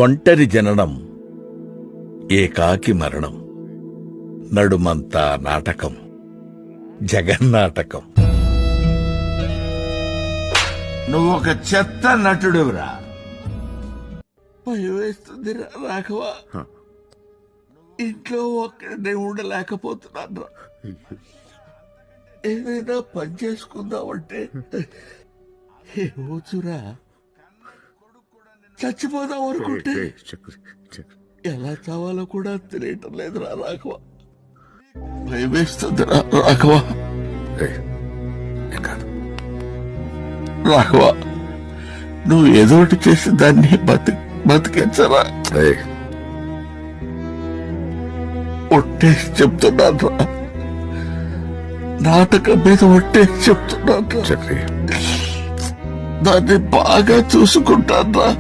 ఒంటరి జననం, ఏకాకి మరణం, నడుమంతా నాటకం, జగన్నాటకం. నువ్వు ఒక చెత్త నటుడురా. భయం వేస్తుందిరా రాఘవ. ఇంట్లో ఒక్కడే ఉండలేకపోతున్నాను. ఏదైనా పని చేసుకుందామంటే ఏమవుతురా, చచ్చిపోదాం అనుకుంటే ఎలా చావాలో కూడా తెలియటం లేదురా రాఘవ. భయం వేస్తుందిరా రాఘవ. రాఘవ, నువ్వు ఏదో ఒకటి చేసి దాన్ని బతికించరా. ఒట్టేసి చెప్తున్నాను రా, నాటకం మీద ఒట్టేసి చెప్తున్నాను. దాన్ని బాగా చూసుకుంటాను రా.